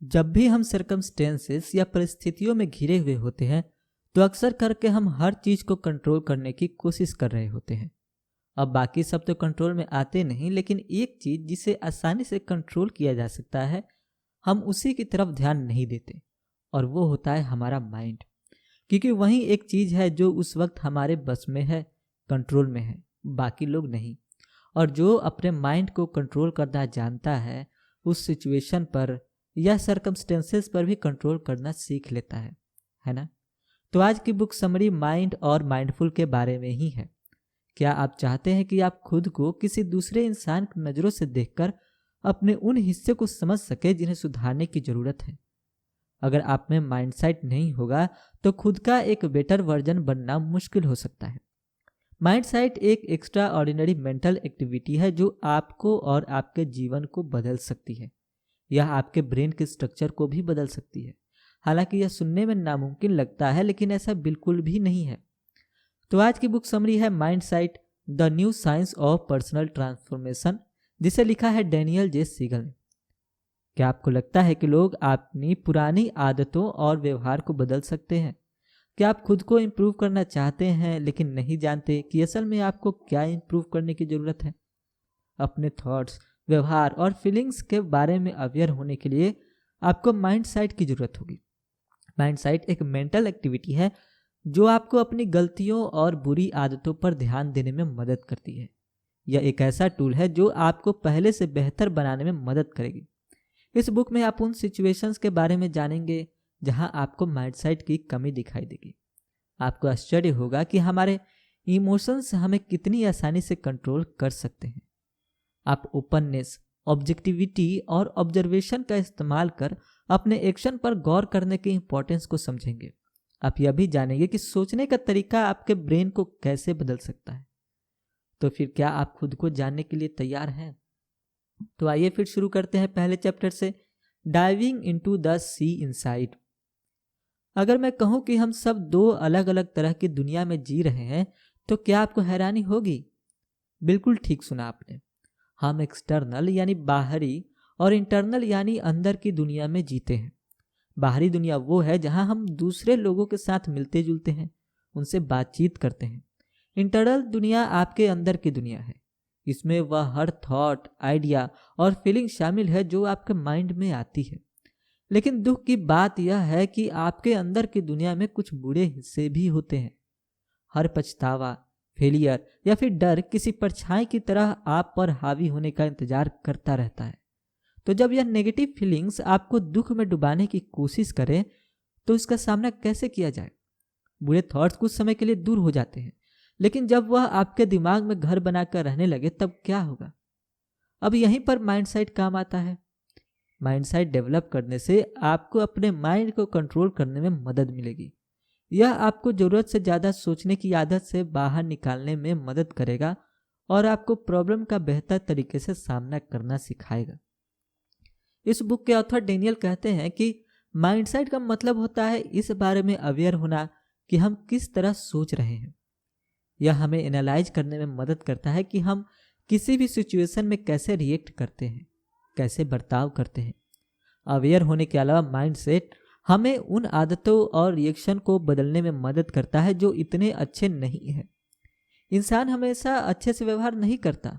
जब भी हम सर्कमस्टेंसेस या परिस्थितियों में घिरे हुए होते हैं तो अक्सर करके हम हर चीज़ को कंट्रोल करने की कोशिश कर रहे होते हैं। अब बाकी सब तो कंट्रोल में आते नहीं, लेकिन एक चीज़ जिसे आसानी से कंट्रोल किया जा सकता है, हम उसी की तरफ ध्यान नहीं देते, और वो होता है हमारा माइंड। क्योंकि वही एक चीज़ है जो उस वक्त हमारे बस में है, कंट्रोल में है, बाकी लोग नहीं। और जो अपने माइंड को कंट्रोल करना जानता है, उस सिचुएशन पर या सर्कमस्टेंसेस पर भी कंट्रोल करना सीख लेता है ना। तो आज की बुक समरी माइंड और माइंडफुल के बारे में ही है। क्या आप चाहते हैं कि आप खुद को किसी दूसरे इंसान की नज़रों से देखकर अपने उन हिस्से को समझ सके जिन्हें सुधारने की ज़रूरत है? अगर आप में माइंडसेट नहीं होगा तो खुद का एक बेटर वर्जन बनना मुश्किल हो सकता है। माइंडसेट एक एक्स्ट्रा ऑर्डिनरी मेंटल एक्टिविटी है जो आपको और आपके जीवन को बदल सकती है। यह आपके ब्रेन के स्ट्रक्चर को भी बदल सकती है। हालांकि यह सुनने में नामुमकिन लगता है, लेकिन ऐसा बिल्कुल भी नहीं है। तो आज की बुक समरी है mindset the new science of personal transformation, जिसे लिखा है डैनियल जे सीगल ने। क्या आपको लगता है कि लोग अपनी पुरानी आदतों और व्यवहार को बदल सकते हैं? क्या आप खुद को इम्प्रूव करना चाहते हैं लेकिन नहीं जानते कि असल में आपको क्या इम्प्रूव करने की ज़रूरत है? अपने थॉट्स, व्यवहार और फीलिंग्स के बारे में अवेयर होने के लिए आपको माइंडसेट की ज़रूरत होगी। माइंडसेट एक मेंटल एक्टिविटी है जो आपको अपनी गलतियों और बुरी आदतों पर ध्यान देने में मदद करती है। यह एक ऐसा टूल है जो आपको पहले से बेहतर बनाने में मदद करेगी। इस बुक में आप उन सिचुएशंस के बारे में जानेंगे जहां आपको माइंडसेट की कमी दिखाई देगी। आपको आश्चर्य होगा कि हमारे इमोशंस हमें कितनी आसानी से कंट्रोल कर सकते हैं। आप ओपननेस, ऑब्जेक्टिविटी और ऑब्जर्वेशन का इस्तेमाल कर अपने एक्शन पर गौर करने के इंपॉर्टेंस को समझेंगे। आप यह भी जानेंगे कि सोचने का तरीका आपके ब्रेन को कैसे बदल सकता है। तो फिर क्या आप खुद को जानने के लिए तैयार हैं? तो आइए फिर शुरू करते हैं पहले चैप्टर से, diving into the sea inside. अगर मैं कहूं कि हम सब दो अलग अलग तरह की दुनिया में जी रहे हैं, तो क्या आपको हैरानी होगी? बिल्कुल ठीक सुना आपने। हम एक्सटर्नल यानी बाहरी और इंटरनल यानी अंदर की दुनिया में जीते हैं। बाहरी दुनिया वो है जहां हम दूसरे लोगों के साथ मिलते जुलते हैं, उनसे बातचीत करते हैं। इंटरनल दुनिया आपके अंदर की दुनिया है। इसमें वह हर थॉट, आइडिया और फीलिंग शामिल है जो आपके माइंड में आती है। लेकिन दुख की बात यह है कि आपके अंदर की दुनिया में कुछ बुरे हिस्से भी होते हैं। हर पछतावा, फेलियर या फिर डर किसी परछाई की तरह आप पर हावी होने का इंतजार करता रहता है। तो जब यह नेगेटिव फीलिंग्स आपको दुख में डुबाने की कोशिश करें, तो इसका सामना कैसे किया जाए? बुरे थॉट्स कुछ समय के लिए दूर हो जाते हैं, लेकिन जब वह आपके दिमाग में घर बनाकर रहने लगे तब क्या होगा? अब यहीं पर माइंडसेट काम आता है। माइंडसेट डेवलप करने से आपको अपने माइंड को कंट्रोल करने में मदद मिलेगी। यह आपको ज़रूरत से ज़्यादा सोचने की आदत से बाहर निकालने में मदद करेगा और आपको प्रॉब्लम का बेहतर तरीके से सामना करना सिखाएगा। इस बुक के ऑथर डेनियल कहते हैं कि माइंडसेट का मतलब होता है इस बारे में अवेयर होना कि हम किस तरह सोच रहे हैं। यह हमें एनालाइज करने में मदद करता है कि हम किसी भी सिचुएशन में कैसे रिएक्ट करते हैं, कैसे बर्ताव करते हैं। अवेयर होने के अलावा माइंडसेट हमें उन आदतों और रिएक्शन को बदलने में मदद करता है जो इतने अच्छे नहीं हैं। इंसान हमेशा अच्छे से व्यवहार नहीं करता,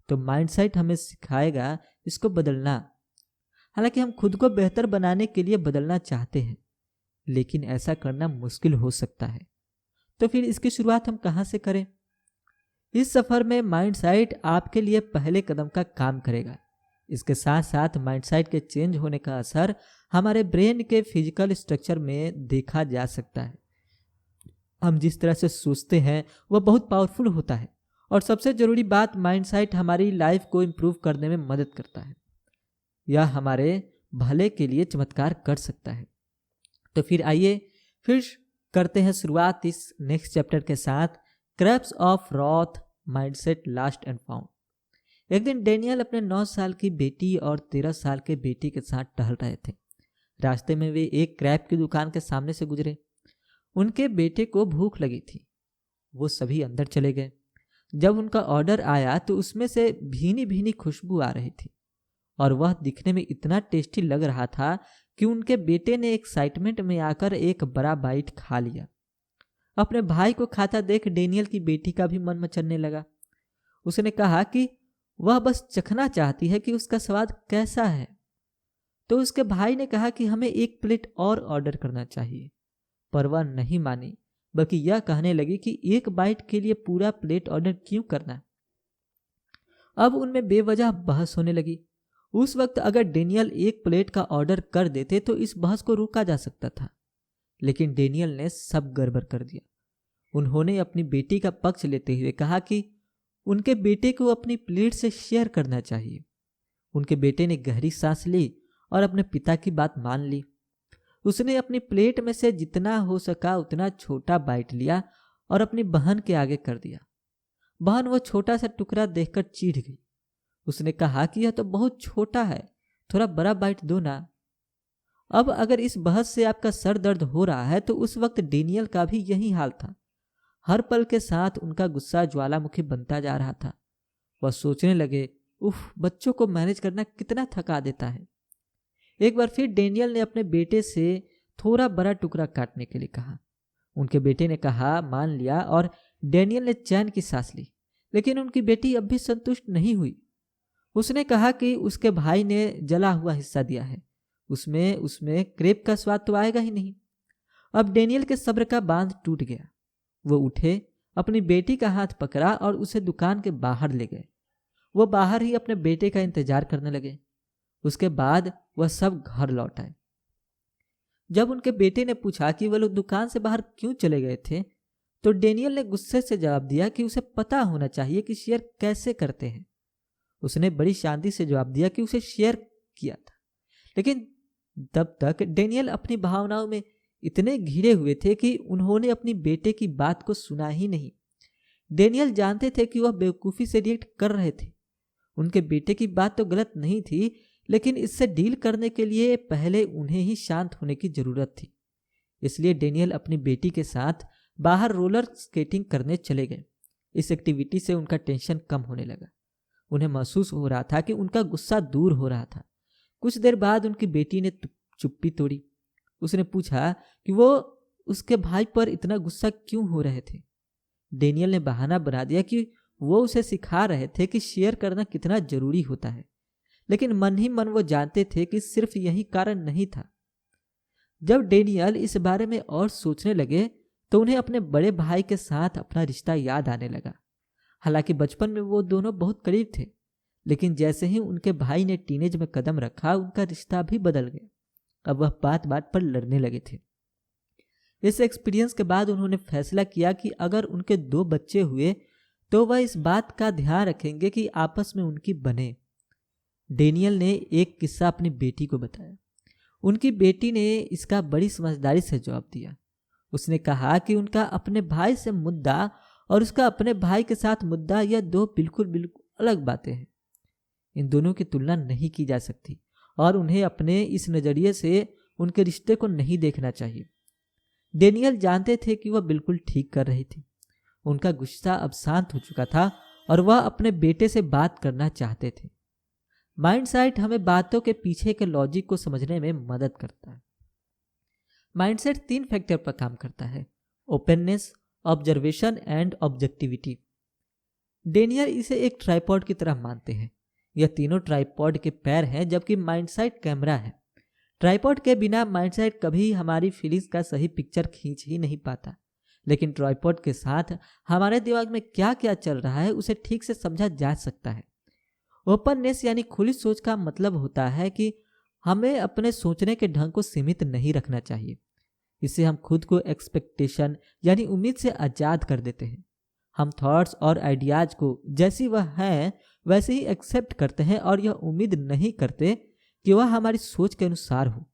तो माइंडसेट हमें सिखाएगा इसको बदलना। हालांकि हम खुद को बेहतर बनाने के लिए बदलना चाहते हैं, लेकिन ऐसा करना मुश्किल हो सकता है। तो फिर इसकी शुरुआत हम कहाँ से करें? इस सफ़र में माइंडसेट आपके लिए पहले कदम का काम करेगा। इसके साथ साथ माइंडसेट के चेंज होने का असर हमारे ब्रेन के फिजिकल स्ट्रक्चर में देखा जा सकता है। हम जिस तरह से सोचते हैं वह बहुत पावरफुल होता है, और सबसे ज़रूरी बात, माइंडसेट हमारी लाइफ को इम्प्रूव करने में मदद करता है। यह हमारे भले के लिए चमत्कार कर सकता है। तो फिर आइए फिर करते हैं शुरुआत इस नेक्स्ट चैप्टर के साथ, grapes of wrath mindset last and found. एक दिन डेनियल अपने 9 साल की बेटी और 13 साल के बेटी के साथ टहल रहे थे। रास्ते में वे एक क्रैप की दुकान के सामने से गुजरे। उनके बेटे को भूख लगी थी। वो सभी अंदर चले गए। जब उनका ऑर्डर आया तो उसमें से भीनी भीनी खुशबू आ रही थी, और वह दिखने में इतना टेस्टी लग रहा था कि उनके बेटे ने एक्साइटमेंट में आकर एक बड़ा बाइट खा लिया। अपने भाई को खाता देख डेनियल की बेटी का भी मन मचलने लगा। उसने कहा कि वह बस चखना चाहती है कि उसका स्वाद कैसा है। तो उसके भाई ने कहा कि हमें एक प्लेट और ऑर्डर करना चाहिए, पर वह नहीं मानी, बल्कि यह कहने लगी कि एक बाइट के लिए पूरा प्लेट ऑर्डर क्यों करना। अब उनमें बेवजह बहस होने लगी। उस वक्त अगर डेनियल एक प्लेट का ऑर्डर कर देते तो इस बहस को रोका जा सकता था, लेकिन डेनियल ने सब गड़बड़ कर दिया। उन्होंने अपनी बेटी का पक्ष लेते हुए कहा कि उनके बेटे को अपनी प्लेट से शेयर करना चाहिए। उनके बेटे ने गहरी सांस ली और अपने पिता की बात मान ली। उसने अपनी प्लेट में से जितना हो सका उतना छोटा बाइट लिया और अपनी बहन के आगे कर दिया। बहन वो छोटा सा टुकड़ा देखकर चिढ़ गई। उसने कहा कि यह तो बहुत छोटा है, थोड़ा बड़ा बाइट दो ना। अब अगर इस बहस से आपका सर दर्द हो रहा है तो उस वक्त डेनियल का भी यही हाल था। हर पल के साथ उनका गुस्सा ज्वालामुखी बनता जा रहा था। वह सोचने लगे, उफ, बच्चों को मैनेज करना कितना थका देता है। एक बार फिर डेनियल ने अपने बेटे से थोड़ा बड़ा टुकड़ा काटने के लिए कहा। उनके बेटे ने कहा मान लिया और डेनियल ने चैन की सांस ली, लेकिन उनकी बेटी अब भी संतुष्ट नहीं हुई। उसने कहा कि उसके भाई ने जला हुआ हिस्सा दिया है, उसमें क्रेप का स्वाद तो आएगा ही नहीं। अब डेनियल के सब्र का बांध टूट गया। वो उठे, अपनी बेटी का हाथ पकड़ा और उसे दुकान के बाहर ले गए। वो बाहर ही अपने बेटे का इंतजार करने लगे। उसके बाद वह सब घर लौट आए। जब उनके बेटे ने पूछा कि वह लोग दुकान से बाहर क्यों चले गए थे, तो डेनियल ने गुस्से से जवाब दिया कि उसे पता होना चाहिए कि शेयर कैसे करते हैं। उसने बड़ी शांति से जवाब दिया कि उसे शेयर किया था, लेकिन तब तक डेनियल अपनी भावनाओं में इतने घिरे हुए थे कि उन्होंने अपनी बेटे की बात को सुना ही नहीं। डेनियल जानते थे कि वह बेवकूफ़ी से रिएक्ट कर रहे थे। उनके बेटे की बात तो गलत नहीं थी, लेकिन इससे डील करने के लिए पहले उन्हें ही शांत होने की जरूरत थी। इसलिए डेनियल अपनी बेटी के साथ बाहर रोलर स्केटिंग करने चले गए। इस एक्टिविटी से उनका टेंशन कम होने लगा। उन्हें महसूस हो रहा था कि उनका गुस्सा दूर हो रहा था। कुछ देर बाद उनकी बेटी ने चुप्पी तोड़ी। उसने पूछा कि वो उसके भाई पर इतना गुस्सा क्यों हो रहे थे। डेनियल ने बहाना बना दिया कि वो उसे सिखा रहे थे कि शेयर करना कितना जरूरी होता है, लेकिन मन ही मन वो जानते थे कि सिर्फ यही कारण नहीं था। जब डेनियल इस बारे में और सोचने लगे तो उन्हें अपने बड़े भाई के साथ अपना रिश्ता याद आने लगा। हालांकि बचपन में वो दोनों बहुत करीब थे, लेकिन जैसे ही उनके भाई ने टीनेज में कदम रखा उनका रिश्ता भी बदल गया। अब वह बात बात पर लड़ने लगे थे। इस एक्सपीरियंस के बाद उन्होंने फैसला किया कि अगर उनके 2 बच्चे हुए तो वह इस बात का ध्यान रखेंगे कि आपस में उनकी बने। डेनियल ने एक किस्सा अपनी बेटी को बताया। उनकी बेटी ने इसका बड़ी समझदारी से जवाब दिया। उसने कहा कि उनका अपने भाई से मुद्दा और उसका अपने भाई के साथ मुद्दा, यह 2 बिल्कुल अलग बातें हैं। इन दोनों की तुलना नहीं की जा सकती और उन्हें अपने इस नज़रिए से उनके रिश्ते को नहीं देखना चाहिए। डेनियल जानते थे कि वह बिल्कुल ठीक कर रही थी। उनका गुस्सा अब शांत हो चुका था और वह अपने बेटे से बात करना चाहते थे। माइंडसेट हमें बातों के पीछे के लॉजिक को समझने में मदद करता है। माइंडसेट 3 फैक्टर पर काम करता है: openness, observation and objectivity. Daniel इसे एक ट्राइपॉड की तरह मानते हैं। यह तीनों ट्राइपॉड के पैर हैं, जबकि माइंडसेट कैमरा है। ट्राइपॉड के बिना माइंडसेट कभी हमारी फीलिंग्स का सही पिक्चर खींच ही नहीं पाता, लेकिन ट्राइपॉड के साथ हमारे दिमाग में क्या क्या चल रहा है उसे ठीक से समझा जा सकता है। ओपननेस यानी खुली सोच का मतलब होता है कि हमें अपने सोचने के ढंग को सीमित नहीं रखना चाहिए। इससे हम खुद को एक्सपेक्टेशन यानी उम्मीद से आज़ाद कर देते हैं। हम थॉट्स और आइडियाज को जैसी वह हैं वैसे ही एक्सेप्ट करते हैं और यह उम्मीद नहीं करते कि वह हमारी सोच के अनुसार हो।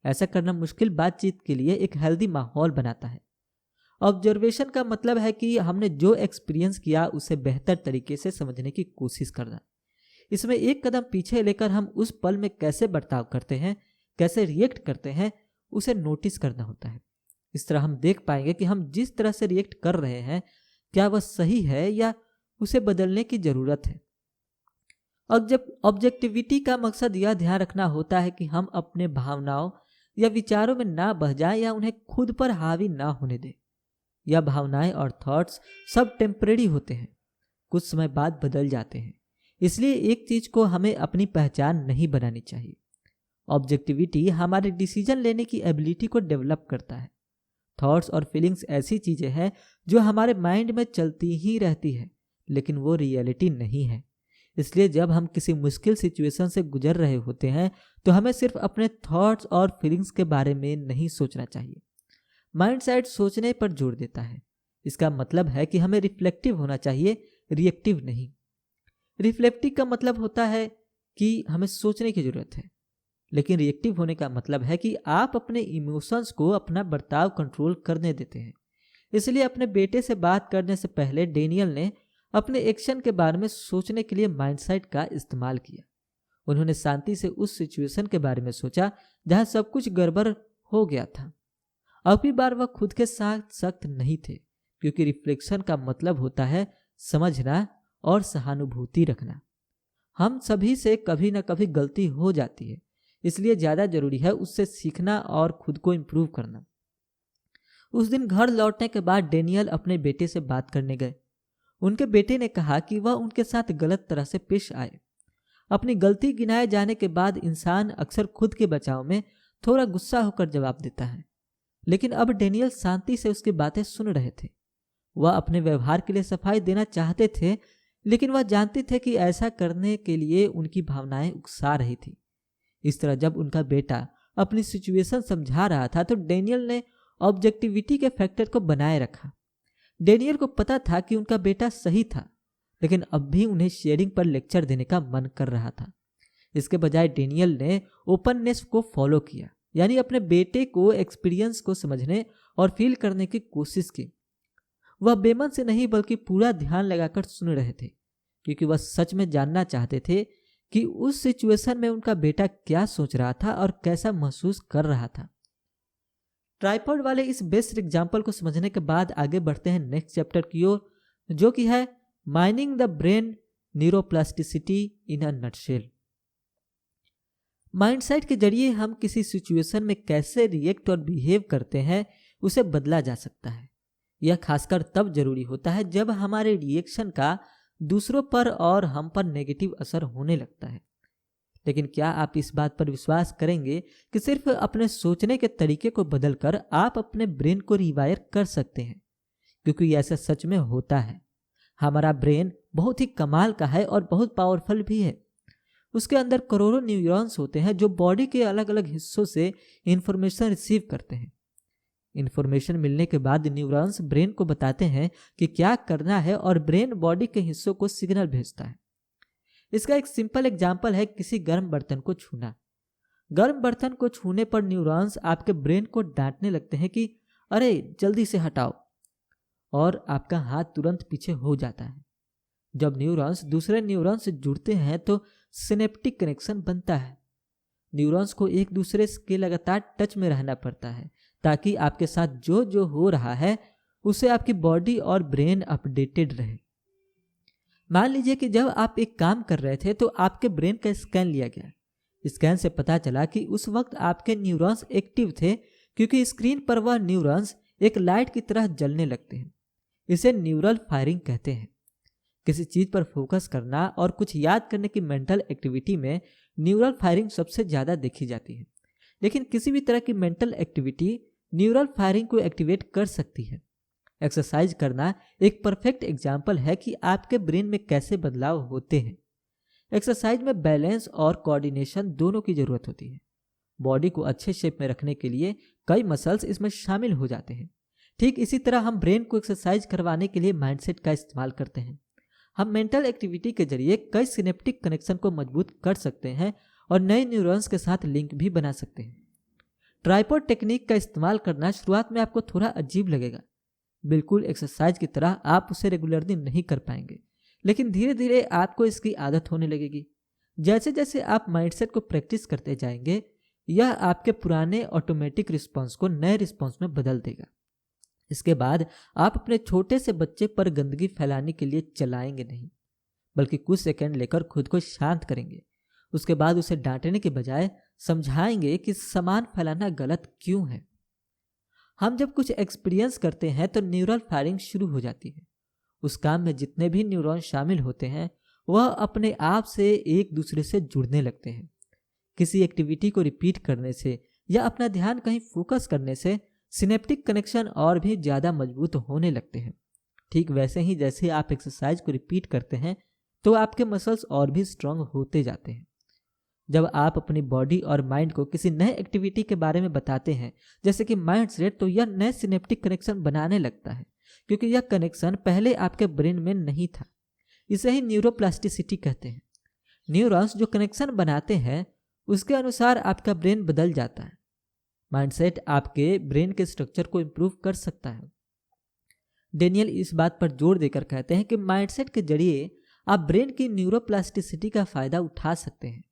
ऐसा करना मुश्किल बातचीत के लिए एक हेल्दी माहौल बनाता है। ऑब्जर्वेशन का मतलब है कि हमने जो एक्सपीरियंस किया उसे बेहतर तरीके से समझने की कोशिश करना। इसमें एक कदम पीछे लेकर हम उस पल में कैसे बर्ताव करते हैं, कैसे रिएक्ट करते हैं, उसे नोटिस करना होता है। इस तरह हम देख पाएंगे कि हम जिस तरह से रिएक्ट कर रहे हैं क्या वह सही है या उसे बदलने की जरूरत है। ऑब्जेक्टिविटी का मकसद यह ध्यान रखना होता है कि हम अपने भावनाओं या विचारों में ना बह जाएं या उन्हें खुद पर हावी ना होने दें। यह भावनाएं और थॉट्स सब टेम्परेरी होते हैं, कुछ समय बाद बदल जाते हैं। इसलिए एक चीज को हमें अपनी पहचान नहीं बनानी चाहिए। ऑब्जेक्टिविटी हमारे डिसीजन लेने की एबिलिटी को डेवलप करता है। थॉट्स और फीलिंग्स ऐसी चीजें हैं जो हमारे माइंड में चलती ही रहती है, लेकिन वो रियलिटी नहीं है। इसलिए जब हम किसी मुश्किल सिचुएशन से गुजर रहे होते हैं तो हमें सिर्फ अपने थॉट्स और फीलिंग्स के बारे में नहीं सोचना चाहिए। माइंडसेट सोचने पर जोर देता है। इसका मतलब है कि हमें रिफ्लेक्टिव होना चाहिए, रिएक्टिव नहीं। रिफ्लेक्टिव का मतलब होता है कि हमें सोचने की जरूरत है, लेकिन रिएक्टिव होने का मतलब है कि आप अपने इमोशंस को, अपना बर्ताव कंट्रोल करने देते हैं। इसलिए अपने बेटे से बात करने से पहले डेनियल ने अपने एक्शन के बारे में सोचने के लिए माइंडसेट का इस्तेमाल किया। उन्होंने शांति से उस सिचुएशन के बारे में सोचा जहां सब कुछ गड़बड़ हो गया था। अब की बार वह खुद के साथ सख्त नहीं थे, क्योंकि रिफ्लेक्शन का मतलब होता है समझना और सहानुभूति रखना। हम सभी से कभी ना कभी गलती हो जाती है, इसलिए ज्यादा जरूरी है उससे सीखना और खुद को इम्प्रूव करना। उस दिन घर लौटने के बाद डेनियल अपने बेटे से बात करने गए। उनके बेटे ने कहा कि वह उनके साथ गलत तरह से पेश आए। अपनी गलती गिनाए जाने के बाद इंसान अक्सर खुद के बचाव में थोड़ा गुस्सा होकर जवाब देता है, लेकिन अब डेनियल शांति से उसकी बातें सुन रहे थे। वह अपने व्यवहार के लिए सफाई देना चाहते थे, लेकिन वह जानते थे कि ऐसा करने के लिए उनकी भावनाएं उकसा रही थी। इस तरह जब उनका बेटा अपनी सिचुएशन समझा रहा था तो डेनियल ने ऑब्जेक्टिविटी के फैक्टर को बनाए रखा। डेनियल को पता था कि उनका बेटा सही था, लेकिन अब भी उन्हें शेयरिंग पर लेक्चर देने का मन कर रहा था। इसके बजाय डेनियल ने ओपननेस को फॉलो किया, यानी अपने बेटे को एक्सपीरियंस को समझने और फील करने की कोशिश की। वह बेमन से नहीं बल्कि पूरा ध्यान लगाकर सुन रहे थे, क्योंकि वह सच में जानना चाहते थे कि उस सिचुएशन में उनका बेटा क्या सोच रहा था और कैसा महसूस कर रहा था। ट्राइपॉड वाले इस बेस्ट एग्जाम्पल को समझने के बाद आगे बढ़ते हैं नेक्स्ट चैप्टर की ओर, जो कि है mining the brain neuroplasticity in a nutshell. Mindset के जरिए हम किसी सिचुएशन में कैसे रिएक्ट और बिहेव करते हैं उसे बदला जा सकता है। यह खासकर तब जरूरी होता है जब हमारे रिएक्शन का दूसरों पर और हम पर नेगेटिव असर होने लगता है। लेकिन क्या आप इस बात पर विश्वास करेंगे कि सिर्फ अपने सोचने के तरीके को बदलकर आप अपने ब्रेन को रिवायर कर सकते हैं? क्योंकि ऐसा सच में होता है। हमारा ब्रेन बहुत ही कमाल का है और बहुत पावरफुल भी है। उसके अंदर करोड़ों न्यूरॉन्स होते हैं जो बॉडी के अलग अलग हिस्सों से इंफॉर्मेशन रिसीव करते हैं। इंफॉर्मेशन मिलने के बाद न्यूरॉन्स ब्रेन को बताते हैं कि क्या करना है और ब्रेन बॉडी के हिस्सों को सिग्नल भेजता है। इसका एक सिंपल एग्जाम्पल है किसी गर्म बर्तन को छूना। गर्म बर्तन को छूने पर न्यूरॉन्स आपके ब्रेन को डांटने लगते हैं कि अरे जल्दी से हटाओ, और आपका हाथ तुरंत पीछे हो जाता है। जब न्यूरॉन्स दूसरे न्यूरॉन्स से जुड़ते हैं तो सिनेप्टिक कनेक्शन बनता है। न्यूरॉन्स को एक दूसरे के लगातार टच में रहना पड़ता है ताकि आपके साथ जो जो हो रहा है उससे आपकी बॉडी और ब्रेन अपडेटेड रहे। मान लीजिए कि जब आप एक काम कर रहे थे तो आपके ब्रेन का स्कैन लिया गया। स्कैन से पता चला कि उस वक्त आपके न्यूरॉन्स एक्टिव थे, क्योंकि स्क्रीन पर वह न्यूरॉन्स एक लाइट की तरह जलने लगते हैं। इसे न्यूरल फायरिंग कहते हैं। किसी चीज पर फोकस करना और कुछ याद करने की मेंटल एक्टिविटी में न्यूरल फायरिंग सबसे ज्यादा देखी जाती है। लेकिन किसी भी तरह की मेंटल एक्टिविटी न्यूरल फायरिंग को एक्टिवेट कर सकती है। एक्सरसाइज करना एक परफेक्ट एग्जाम्पल है कि आपके ब्रेन में कैसे बदलाव होते हैं। एक्सरसाइज में बैलेंस और कोऑर्डिनेशन दोनों की जरूरत होती है। बॉडी को अच्छे शेप में रखने के लिए कई मसल्स इसमें शामिल हो जाते हैं। ठीक इसी तरह हम ब्रेन को एक्सरसाइज करवाने के लिए माइंडसेट का इस्तेमाल करते हैं। हम मेंटल एक्टिविटी के जरिए कई सिनेप्टिक कनेक्शन को मजबूत कर सकते हैं और नए न्यूरॉन्स के साथ लिंक भी बना सकते हैं। ट्राइपॉड टेक्निक का इस्तेमाल करना शुरुआत में आपको थोड़ा अजीब लगेगा। बिल्कुल एक्सरसाइज की तरह आप उसे रेगुलरली नहीं कर पाएंगे, लेकिन धीरे धीरे आपको इसकी आदत होने लगेगी। जैसे जैसे आप माइंडसेट को प्रैक्टिस करते जाएंगे, यह आपके पुराने ऑटोमेटिक रिस्पॉन्स को नए रिस्पॉन्स में बदल देगा। इसके बाद आप अपने छोटे से बच्चे पर गंदगी फैलाने के लिए चलाएंगे नहीं, बल्कि कुछ सेकंड लेकर खुद को शांत करेंगे। उसके बाद उसे डांटने के बजाय समझाएंगे कि सामान फैलाना गलत क्यों है। हम जब कुछ एक्सपीरियंस करते हैं तो न्यूरल फायरिंग शुरू हो जाती है। उस काम में जितने भी न्यूरॉन शामिल होते हैं वह अपने आप से एक दूसरे से जुड़ने लगते हैं। किसी एक्टिविटी को रिपीट करने से या अपना ध्यान कहीं फोकस करने से सिनेप्टिक कनेक्शन और भी ज़्यादा मजबूत होने लगते हैं। ठीक वैसे ही जैसे आप एक्सरसाइज को रिपीट करते हैं तो आपके मसल्स और भी स्ट्रांग होते जाते हैं। जब आप अपनी बॉडी और माइंड को किसी नए एक्टिविटी के बारे में बताते हैं, जैसे कि माइंड सेट, तो यह नए सिनेप्टिक कनेक्शन बनाने लगता है, क्योंकि यह कनेक्शन पहले आपके ब्रेन में नहीं था। इसे ही न्यूरोप्लास्टिसिटी कहते हैं। न्यूरॉन्स जो कनेक्शन बनाते हैं उसके अनुसार आपका ब्रेन बदल जाता है। माइंडसेट आपके ब्रेन के स्ट्रक्चर को इम्प्रूव कर सकता है। डेनियल इस बात पर जोर देकर कहते हैं कि माइंडसेट के जरिए आप ब्रेन की न्यूरोप्लास्टिसिटी का फायदा उठा सकते हैं।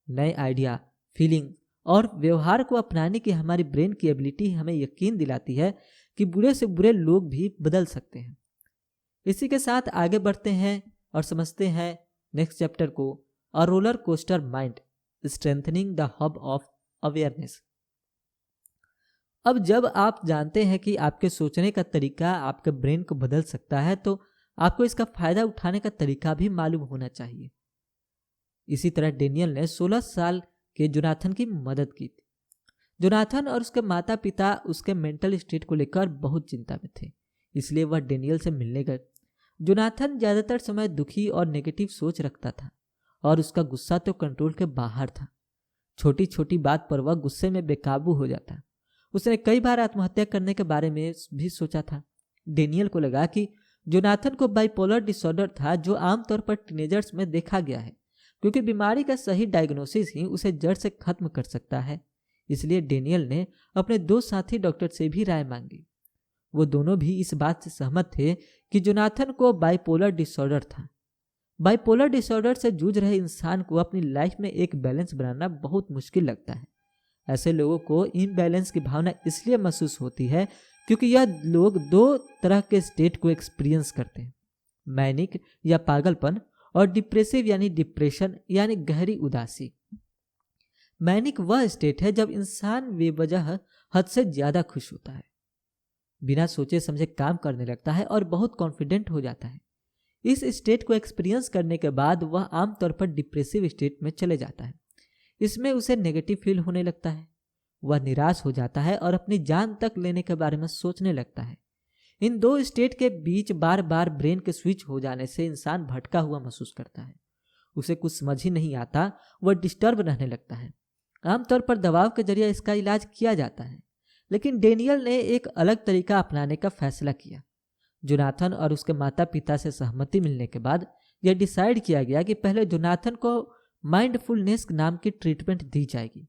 नए आइडिया, फीलिंग और व्यवहार को अपनाने की हमारी ब्रेन की एबिलिटी हमें यकीन दिलाती है कि बुरे से बुरे लोग भी बदल सकते हैं। इसी के साथ आगे बढ़ते हैं और समझते हैं नेक्स्ट चैप्टर को, a roller coaster mind strengthening the hub of awareness. अब जब आप जानते हैं कि आपके सोचने का तरीका आपके ब्रेन को बदल सकता है तो आपको इसका फायदा उठाने का तरीका भी मालूम होना चाहिए। इसी तरह डेनियल ने 16 साल के जोनाथन की मदद की थी। जोनाथन और उसके माता पिता उसके मेंटल स्टेट को लेकर बहुत चिंता में थे, इसलिए वह डेनियल से मिलने गए। जोनाथन ज़्यादातर समय दुखी और नेगेटिव सोच रखता था और उसका गुस्सा तो कंट्रोल के बाहर था। छोटी छोटी बात पर वह गुस्से में बेकाबू हो जाता। उसने कई बार आत्महत्या करने के बारे में भी सोचा था। डेनियल को लगा कि जोनाथन को बाइपोलर डिसऑर्डर था, जो आमतौर पर टीनेजर्स में देखा गया है, क्योंकि बीमारी का सही डायग्नोसिस ही उसे जड़ से खत्म कर सकता है। इसलिए डेनियल ने अपने 2 साथी डॉक्टर से भी राय मांगी। वो दोनों भी इस बात से सहमत थे कि जोनाथन को बाइपोलर डिसऑर्डर था। बाइपोलर डिसऑर्डर से जूझ रहे इंसान को अपनी लाइफ में एक बैलेंस बनाना बहुत मुश्किल लगता है। ऐसे लोगों को इम्बैलेंस की भावना इसलिए महसूस होती है क्योंकि यह लोग 2 तरह के स्टेट को एक्सपीरियंस करते हैं, मैनिक या पागलपन और डिप्रेसिव यानी डिप्रेशन यानी गहरी उदासी। मैनिक वह स्टेट है जब इंसान बेवजह हद से ज़्यादा खुश होता है, बिना सोचे समझे काम करने लगता है और बहुत कॉन्फिडेंट हो जाता है। इस स्टेट को एक्सपीरियंस करने के बाद वह आमतौर पर डिप्रेसिव स्टेट में चले जाता है। इसमें उसे नेगेटिव फील होने लगता है, वह निराश हो जाता है और अपनी जान तक लेने के बारे में सोचने लगता है। इन 2 स्टेट के बीच बार बार ब्रेन के स्विच हो जाने से इंसान भटका हुआ महसूस करता है। उसे कुछ समझ ही नहीं आता, वह डिस्टर्ब रहने लगता है। आमतौर पर दवाओं के जरिए इसका इलाज किया जाता है, लेकिन डेनियल ने एक अलग तरीका अपनाने का फैसला किया। जोनाथन और उसके माता पिता से सहमति मिलने के बाद यह डिसाइड किया गया कि पहले जोनाथन को माइंडफुलनेस नाम की ट्रीटमेंट दी जाएगी।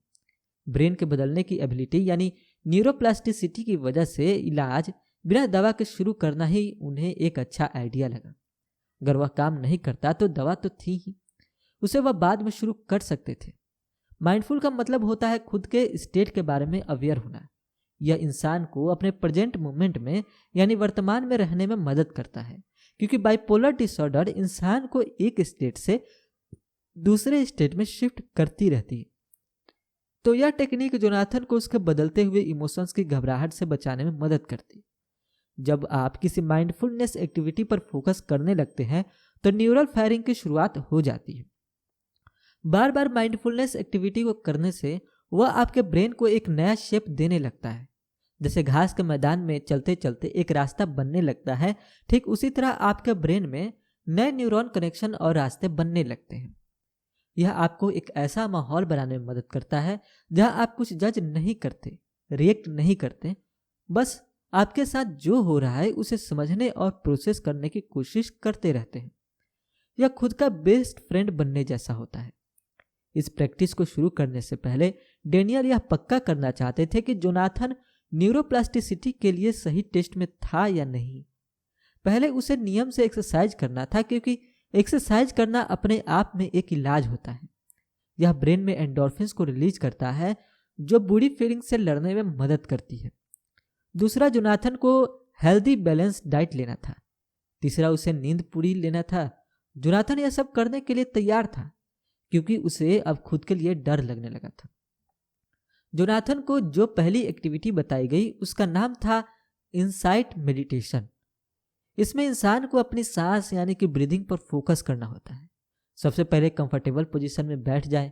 ब्रेन के बदलने की एबिलिटी यानी न्यूरोप्लास्टिसिटी की वजह से इलाज बिना दवा के शुरू करना ही उन्हें एक अच्छा आइडिया लगा। अगर वह काम नहीं करता तो दवा तो थी ही, उसे वह बाद में शुरू कर सकते थे। माइंडफुल का मतलब होता है खुद के स्टेट के बारे में अवेयर होना। यह इंसान को अपने प्रेजेंट मोमेंट में यानी वर्तमान में रहने में मदद करता है, क्योंकि बाइपोलर डिसऑर्डर इंसान को एक स्टेट से दूसरे स्टेट में शिफ्ट करती रहती है। तो यह टेक्निक जोनाथन को उसके बदलते हुए इमोशंस की घबराहट से बचाने में मदद करती है। जब आप किसी माइंडफुलनेस एक्टिविटी पर फोकस करने लगते हैं तो न्यूरल फायरिंग की शुरुआत हो जाती है। बार बार माइंडफुलनेस एक्टिविटी को करने से वह आपके ब्रेन को एक नया शेप देने लगता है। जैसे घास के मैदान में चलते चलते एक रास्ता बनने लगता है, ठीक उसी तरह आपके ब्रेन में नए न्यूरॉन कनेक्शन और रास्ते बनने लगते हैं। यह आपको एक ऐसा माहौल बनाने में मदद करता है जहां आप कुछ जज नहीं करते, रिएक्ट नहीं करते, बस आपके साथ जो हो रहा है उसे समझने और प्रोसेस करने की कोशिश करते रहते हैं। यह खुद का बेस्ट फ्रेंड बनने जैसा होता है। इस प्रैक्टिस को शुरू करने से पहले डेनियल यह पक्का करना चाहते थे कि जोनाथन न्यूरोप्लास्टिसिटी के लिए सही टेस्ट में था या नहीं। पहले उसे नियम से एक्सरसाइज करना था, क्योंकि एक्सरसाइज करना अपने आप में एक इलाज होता है। यह ब्रेन में एंडोर्फिन्स को रिलीज करता है जो बुरी फीलिंग से लड़ने में मदद करती है। दूसरा, जोनाथन को हेल्दी बैलेंस डाइट लेना था। तीसरा, उसे नींद पूरी लेना था। जोनाथन यह सब करने के लिए तैयार था क्योंकि उसे अब खुद के लिए डर लगने लगा था। जोनाथन को जो पहली एक्टिविटी बताई गई उसका नाम था इनसाइट मेडिटेशन। इसमें इंसान को अपनी सांस यानी कि ब्रीदिंग पर फोकस करना होता है। सबसे पहले कंफर्टेबल पोजीशन में बैठ जाएं।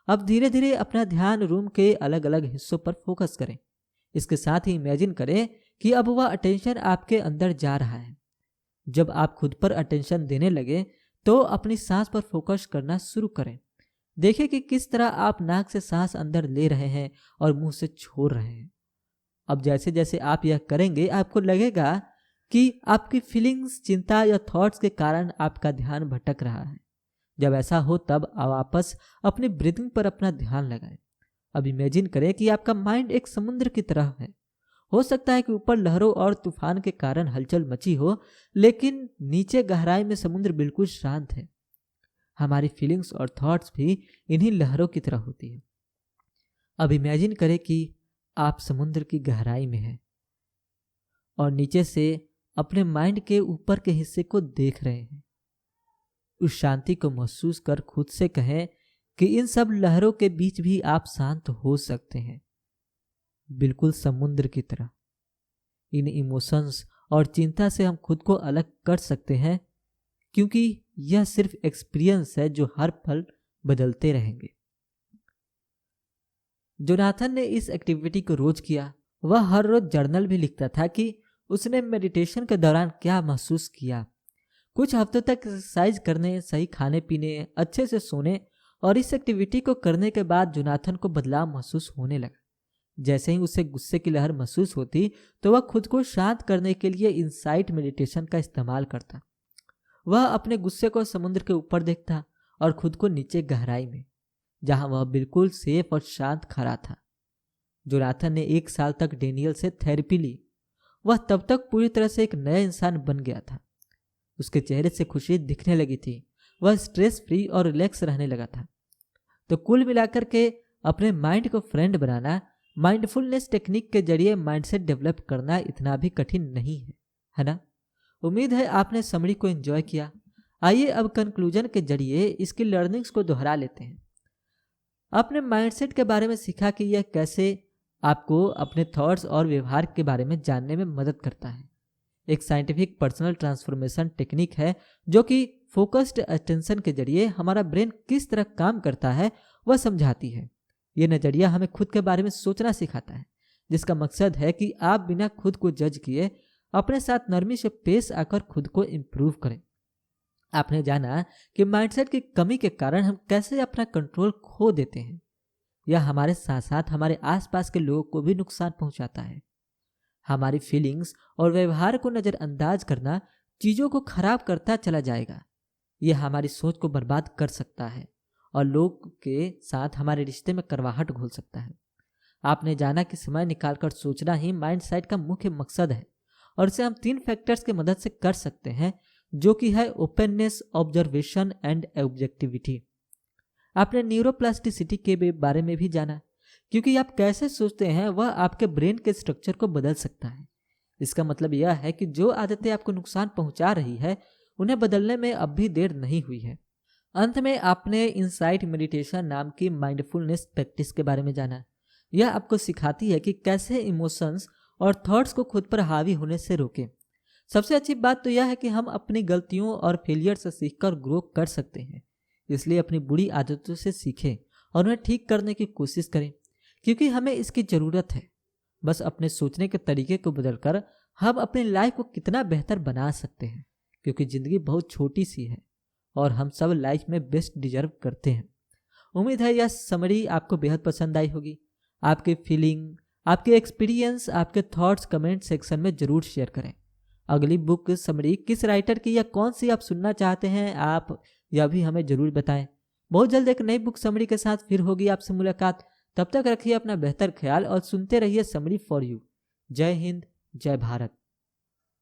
अब धीरे धीरे अपना ध्यान रूम के अलग अलग हिस्सों पर फोकस करें। इसके साथ ही इमेजिन करें कि अब वह अटेंशन आपके अंदर जा रहा है। जब आप खुद पर अटेंशन देने लगे तो अपनी सांस पर फोकस करना शुरू करें। देखें कि किस तरह आप नाक से सांस अंदर ले रहे हैं और मुंह से छोड़ रहे हैं। अब जैसे जैसे आप यह करेंगे आपको लगेगा कि आपकी फीलिंग्स, चिंता या थॉट्स के कारण आपका ध्यान भटक रहा है। जब ऐसा हो तब आप वापस अपनी ब्रीथिंग पर अपना ध्यान लगाएं। अब इमेजिन करें कि आपका माइंड एक समुद्र की तरह है। हो सकता है कि ऊपर लहरों और तूफान के कारण हलचल मची हो, लेकिन नीचे गहराई में समुद्र बिल्कुल शांत है। हमारी फीलिंग्स और थॉट्स भी इन्हीं लहरों की तरह होती है। अब इमेजिन करें कि आप समुद्र की गहराई में हैं और नीचे से अपने माइंड के ऊपर के हिस्से को देख रहे हैं। उस शांति को महसूस कर खुद से कहें कि इन सब लहरों के बीच भी आप शांत हो सकते हैं, बिल्कुल समुद्र की तरह। इन इमोशंस और चिंता से हम खुद को अलग कर सकते हैं क्योंकि यह सिर्फ एक्सपीरियंस है जो हर पल बदलते रहेंगे। जोनाथन ने इस एक्टिविटी को रोज किया। वह हर रोज जर्नल भी लिखता था कि उसने मेडिटेशन के दौरान क्या महसूस किया। कुछ हफ्तों तक एक्सरसाइज करने, सही खाने पीने, अच्छे से सोने और इस एक्टिविटी को करने के बाद जोनाथन को बदलाव महसूस होने लगा। जैसे ही उसे गुस्से की लहर महसूस होती तो वह खुद को शांत करने के लिए इनसाइट मेडिटेशन का इस्तेमाल करता। वह अपने गुस्से को समुद्र के ऊपर देखता और खुद को नीचे गहराई में, जहां वह बिल्कुल सेफ और शांत खड़ा था। जोनाथन ने 1 साल तक डेनियल से थेरेपी ली। वह तब तक पूरी तरह से एक नया इंसान बन गया था। उसके चेहरे से खुशी दिखने लगी थी। वह स्ट्रेस फ्री और रिलैक्स रहने लगा था। तो कुल मिलाकर के अपने माइंड को फ्रेंड बनाना, माइंडफुलनेस टेक्निक के जरिए माइंडसेट डेवलप करना इतना भी कठिन नहीं है ना। उम्मीद है आपने समरी को एंजॉय किया। आइए अब कंक्लूजन के जरिए इसकी लर्निंग्स को दोहरा लेते हैं। आपने माइंडसेट के बारे में सीखा कि यह कैसे आपको अपने थॉट्स और व्यवहार के बारे में जानने में मदद करता है। एक साइंटिफिक पर्सनल ट्रांसफॉर्मेशन टेक्निक है जो कि फोकस्ड अटेंशन के जरिए हमारा ब्रेन किस तरह काम करता है वह समझाती है। यह नज़रिया हमें खुद के बारे में सोचना सिखाता है, जिसका मकसद है कि आप बिना खुद को जज किए अपने साथ नरमी से पेश आकर खुद को इम्प्रूव करें। आपने जाना कि माइंडसेट की कमी के कारण हम कैसे अपना कंट्रोल खो देते हैं। यह हमारे साथ साथ हमारे आसपास के लोगों को भी नुकसान पहुंचाता है। हमारी फीलिंग्स और व्यवहार को नज़रअंदाज करना चीज़ों को खराब करता चला जाएगा। यह हमारी सोच को बर्बाद कर सकता है और लोग के साथ हमारे रिश्ते में करवाहट घोल सकता है। आपने जाना कि समय निकालकर सोचना ही माइंडसेट का मुख्य मकसद है और इसे हम 3 फैक्टर्स की मदद से कर सकते हैं, जो कि है ओपननेस, ऑब्जर्वेशन एंड ऑब्जेक्टिविटी। आपने न्यूरोप्लास्टिसिटी के बारे में भी जाना, क्योंकि आप कैसे सोचते हैं वह आपके ब्रेन के स्ट्रक्चर को बदल सकता है। इसका मतलब यह है कि जो आदतें आपको नुकसान पहुंचा रही है उन्हें बदलने में अब भी देर नहीं हुई है। अंत में आपने इनसाइट मेडिटेशन नाम की माइंडफुलनेस प्रैक्टिस के बारे में जाना। यह आपको सिखाती है कि कैसे इमोशंस और थॉट्स को खुद पर हावी होने से रोकें। सबसे अच्छी बात तो यह है कि हम अपनी गलतियों और फेलियर से सीखकर ग्रो कर सकते हैं। इसलिए अपनी बुरी आदतों से सीखें और उन्हें ठीक करने की कोशिश करें, क्योंकि हमें इसकी ज़रूरत है। बस अपने सोचने के तरीके को बदलकर हम अपनी लाइफ को कितना बेहतर बना सकते हैं, क्योंकि ज़िंदगी बहुत छोटी सी है और हम सब लाइफ में बेस्ट डिजर्व करते हैं। उम्मीद है यह समरी आपको बेहद पसंद आई होगी। आपकी फीलिंग, आपके एक्सपीरियंस, आपके थॉट्स कमेंट सेक्शन में ज़रूर शेयर करें। अगली बुक समरी किस राइटर की या कौन सी आप सुनना चाहते हैं, आप यह भी हमें ज़रूर बताएं। बहुत जल्द एक नई बुक समरी के साथ फिर होगी आपसे मुलाकात। तब तक रखिए अपना बेहतर ख्याल और सुनते रहिए समरी फॉर यू। जय हिंद, जय भारत।